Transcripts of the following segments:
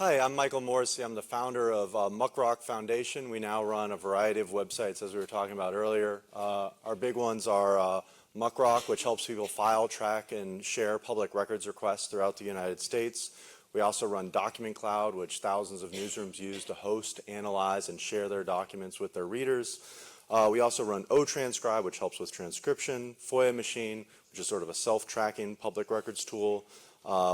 Hi, I'm Michael Morisy. I'm the founder of Muckrock Foundation. We now run a variety of websites, as we were talking about earlier. Our big ones are Muckrock, which helps people file, track, and share public records requests throughout the United States. We also run Document Cloud, which thousands of newsrooms use to host, analyze, and share their documents with their readers. We also run OTranscribe, which helps with transcription, FOIA Machine, which is sort of a self-tracking public records tool.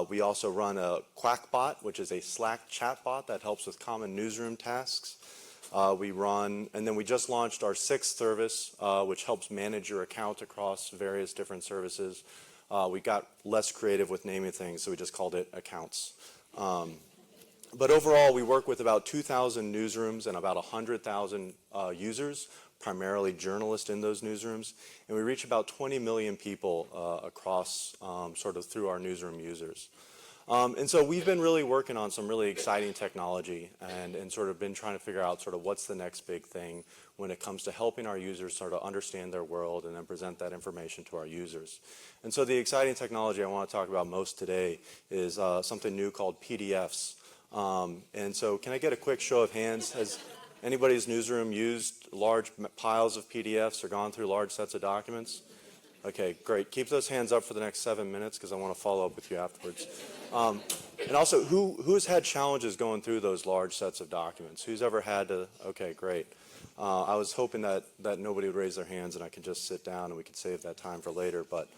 We also run a Quackbot, which is a Slack chatbot that helps with common newsroom tasks. And then we just launched our 6th service, which helps manage your account across various different services. We got less creative with naming things, so we just called it Accounts. But overall, we work with about 2,000 newsrooms and about 100,000 users, primarily journalists in those newsrooms, and we reach about 20 million people across sort of through our newsroom users. And so we've been really working on some really exciting technology and sort of been trying to figure out sort of what's the next big thing when it comes to helping our users sort of understand their world and then present that information to our users. And so the exciting technology I want to talk about most today is something new called PDFs. And so can I get a quick show of hands? Has anybody's newsroom used large piles of PDFs or gone through large sets of documents? Okay, great. Keep those hands up for the next 7 minutes because I want to follow up with you afterwards. And also, who's had challenges going through those large sets of documents? Who's ever had to? Okay, great. I was hoping that nobody would raise their hands and I could just sit down and we could save that time for later. But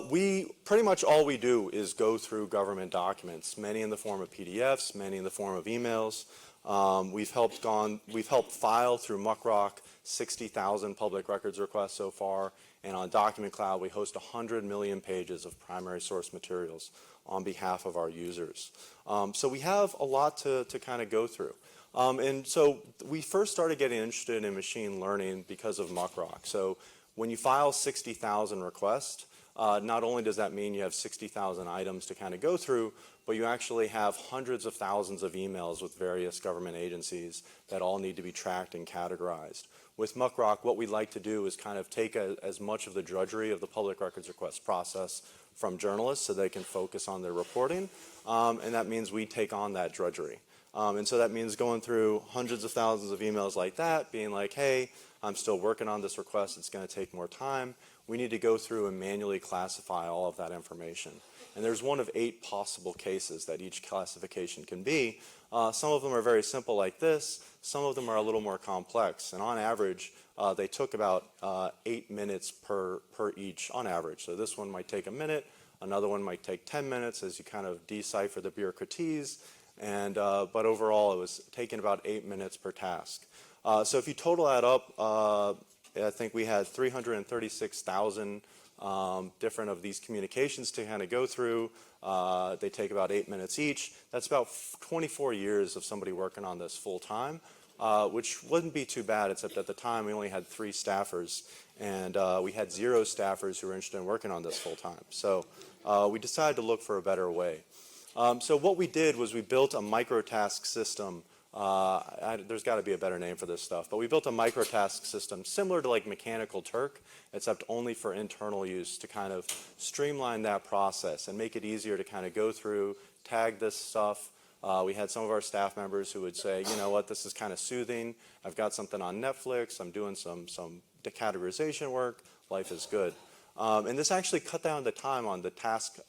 we pretty much all we do is go through government documents, many in the form of PDFs, many in the form of emails. We've helped file through Muckrock 60,000 public records requests so far, and on Document Cloud we host 100 million pages of primary source materials on behalf of our users. So we have a lot to kind of go through. And so we first started getting interested in machine learning because of Muckrock. So when you file 60,000 requests, not only does that mean you have 60,000 items to kind of go through, but you actually have hundreds of thousands of emails with various government agencies that all need to be tracked and categorized. With Muckrock, what we'd like to do is kind of take as much of the drudgery of the public records request process from journalists so they can focus on their reporting, and that means we take on that drudgery. And so that means going through hundreds of thousands of emails like that, being like, hey, I'm still working on this request, it's going to take more time. We need to go through and manually classify all of that information. And there's one of 8 possible cases that each classification can be. Some of them are very simple like this. Some of them are a little more complex. And on average, they took about 8 minutes per each on average. So this one might take a minute. Another one might take 10 minutes as you kind of decipher the bureaucraties. But overall, it was taking about 8 minutes per task. So if you total that up, I think we had 336,000 different of these communications to kind of go through. They take about 8 minutes each. That's about 24 years of somebody working on this full time, which wouldn't be too bad, except at the time we only had 3 staffers, and we had 0 staffers who were interested in working on this full time. So we decided to look for a better way. So what we did was we built a Microtask system. There's got to be a better name for this stuff, but we built a Microtask system similar to like Mechanical Turk, except only for internal use to kind of streamline that process and make it easier to kind of go through, tag this stuff. We had some of our staff members who would say, you know what, this is kind of soothing. I've got something on Netflix. I'm doing some decategorization work. Life is good. And this actually cut down the time on the task.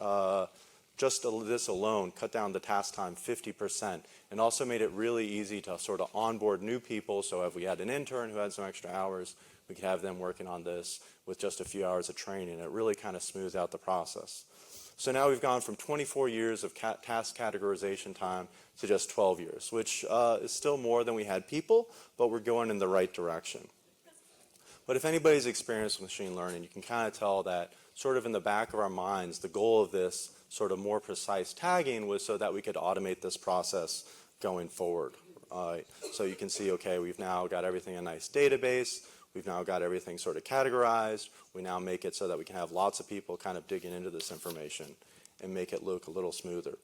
Just this alone cut down the task time 50% and also made it really easy to sort of onboard new people. So if we had an intern who had some extra hours, we could have them working on this with just a few hours of training. It really kind of smooths out the process. So now we've gone from 24 years of task categorization time to just 12 years, which is still more than we had people, but we're going in the right direction. But if anybody's experienced with machine learning, you can kind of tell that sort of in the back of our minds, the goal of this sort of more precise tagging was so that we could automate this process going forward. So you can see, okay, we've now got everything in a nice database. We've now got everything sort of categorized. We now make it so that we can have lots of people kind of digging into this information and make it look a little smoother.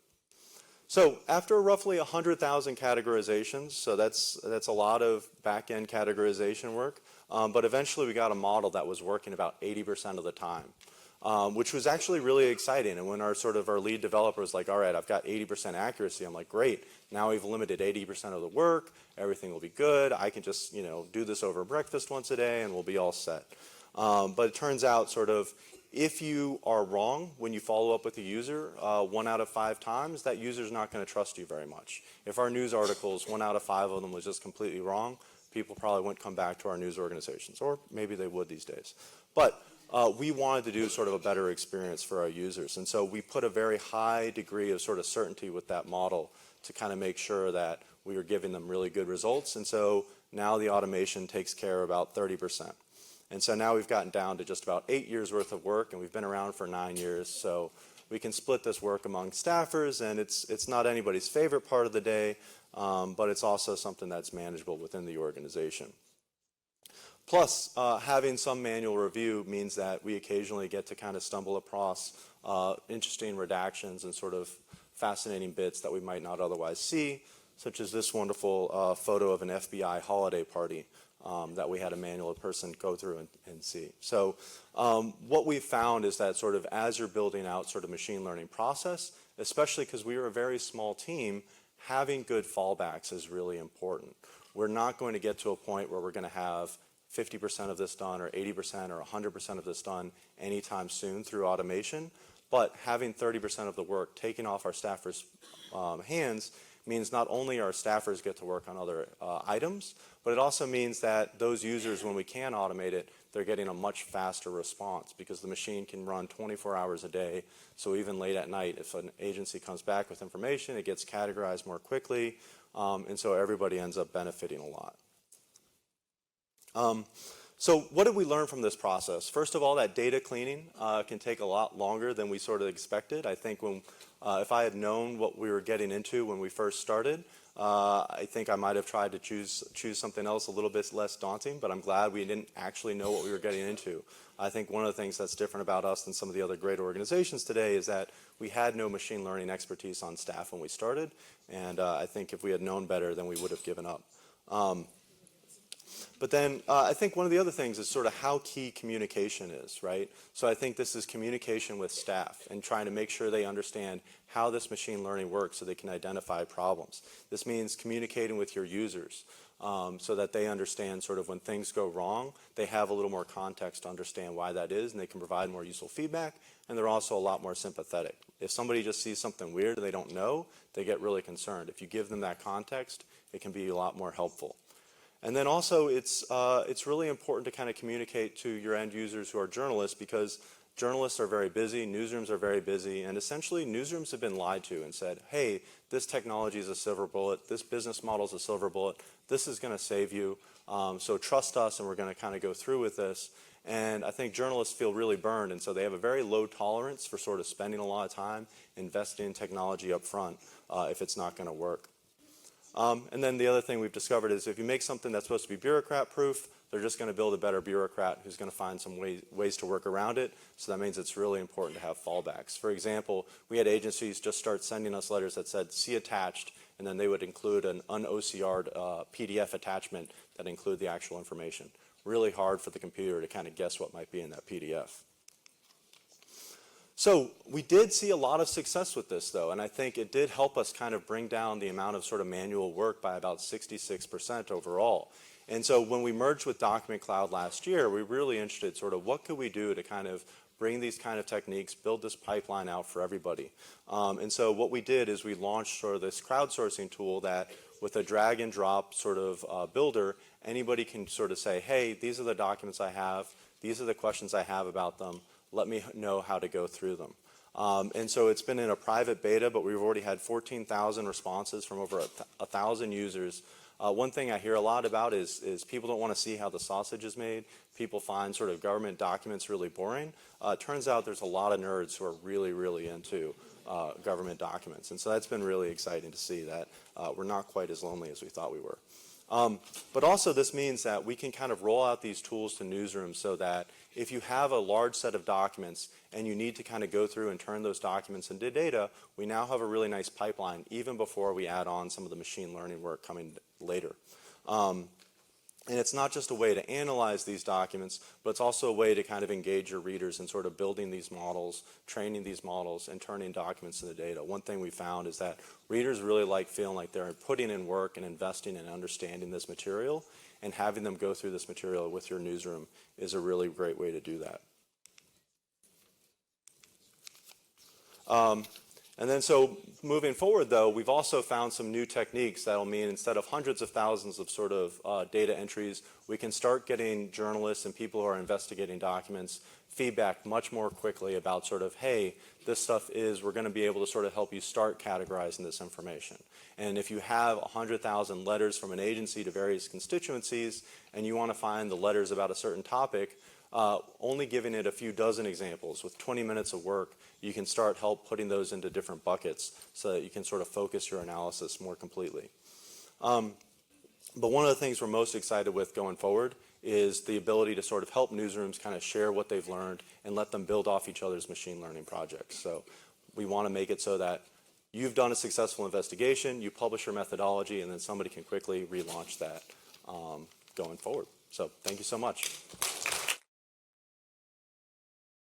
So after roughly 100,000 categorizations, so that's a lot of back-end categorization work, but eventually we got a model that was working about 80% of the time. which was actually really exciting. And when our lead developer was like, all right, I've got 80% accuracy, I'm like, great, now we've limited 80% of the work, everything will be good, I can just do this over breakfast once a day and we'll be all set. But it turns out if you are wrong when you follow up with a user 1 out of 5 times, that user's not going to trust you very much. If our news articles, 1 out of 5 of them was just completely wrong, people probably wouldn't come back to our news organizations, or maybe they would these days. But we wanted to do a better experience for our users, and so we put a very high degree of certainty with that model to kind of make sure that we were giving them really good results, and so now the automation takes care of about 30%. And so now we've gotten down to just about 8 years worth of work, and we've been around for 9 years, so we can split this work among staffers, and it's not anybody's favorite part of the day, but it's also something that's manageable within the organization. Plus, having some manual review means that we occasionally get to kind of stumble across interesting redactions and fascinating bits that we might not otherwise see, such as this wonderful photo of an FBI holiday party that we had a manual person go through and see. So what we've found is that as you're building out machine learning process, especially because we are a very small team, having good fallbacks is really important. We're not going to get to a point where we're going to have 50% of this done or 80% or 100% of this done anytime soon through automation, but having 30% of the work taken off our staffers' hands means not only our staffers get to work on other items, but it also means that those users, when we can automate it, they're getting a much faster response because the machine can run 24 hours a day. So even late at night, if an agency comes back with information, it gets categorized more quickly, and so everybody ends up benefiting a lot. So what did we learn from this process? First of all, that data cleaning can take a lot longer than we expected. I think if I had known what we were getting into when we first started, I think I might have tried to choose something else a little bit less daunting, but I'm glad we didn't actually know what we were getting into. I think one of the things that's different about us than some of the other great organizations today is that we had no machine learning expertise on staff when we started, and I think if we had known better, then we would have given up. But then I think one of the other things is how key communication is, right? So I think this is communication with staff and trying to make sure they understand how this machine learning works so they can identify problems. This means communicating with your users so that they understand when things go wrong, they have a little more context to understand why that is, and they can provide more useful feedback, and they're also a lot more sympathetic. If somebody just sees something weird and they don't know, they get really concerned. If you give them that context, it can be a lot more helpful. And then also, it's really important to kind of communicate to your end users who are journalists, because journalists are very busy, newsrooms are very busy, and essentially newsrooms have been lied to and said, hey, this technology is a silver bullet, this business model is a silver bullet, this is going to save you, so trust us and we're going to kind of go through with this. And I think journalists feel really burned, and so they have a very low tolerance for spending a lot of time investing in technology up front if it's not going to work. And then the other thing we've discovered is if you make something that's supposed to be bureaucrat-proof, they're just going to build a better bureaucrat who's going to find some ways to work around it. So that means it's really important to have fallbacks. For example, we had agencies just start sending us letters that said, see attached, and then they would include an un-OCR'd PDF attachment that include the actual information. Really hard for the computer to kind of guess what might be in that PDF. So we did see a lot of success with this, though, and I think it did help us kind of bring down the amount of manual work by about 66% overall. And so when we merged with Document Cloud last year, we were really interested what could we do to kind of bring these kind of techniques, build this pipeline out for everybody. And so what we did is we launched this crowdsourcing tool that with a drag and drop builder, anybody can say, hey, these are the documents I have, these are the questions I have about them, let me know how to go through them. And so it's been in a private beta, but we've already had 14,000 responses from over 1,000 users. One thing I hear a lot about is people don't want to see how the sausage is made. People find government documents really boring. It turns out there's a lot of nerds who are really, really into government documents. And so that's been really exciting to see that we're not quite as lonely as we thought we were. But also this means that we can kind of roll out these tools to newsrooms so that if you have a large set of documents and you need to kind of go through and turn those documents into data, we now have a really nice pipeline even before we add on some of the machine learning work coming later. And it's not just a way to analyze these documents, but it's also a way to kind of engage your readers in sort of building these models, training these models, and turning documents into data. One thing we found is that readers really like feeling like they're putting in work and investing in understanding this material, and having them go through this material with your newsroom is a really great way to do that. And then so moving forward, though, we've also found some new techniques that'll mean instead of hundreds of thousands of sort of data entries, we can start getting journalists and people who are investigating documents feedback much more quickly about sort of, hey, this stuff is, we're going to be able to sort of help you start categorizing this information. And if you have 100,000 letters from an agency to various constituencies, and you want to find the letters about a certain topic, only giving it a few dozen examples with 20 minutes of work, you can start putting those into different buckets so that you can sort of focus your analysis more completely. But one of the things we're most excited with going forward is the ability to sort of help newsrooms kind of share what they've learned and let them build off each other's machine learning projects. So we want to make it so that you've done a successful investigation, you publish your methodology, and then somebody can quickly relaunch that going forward. So thank you so much.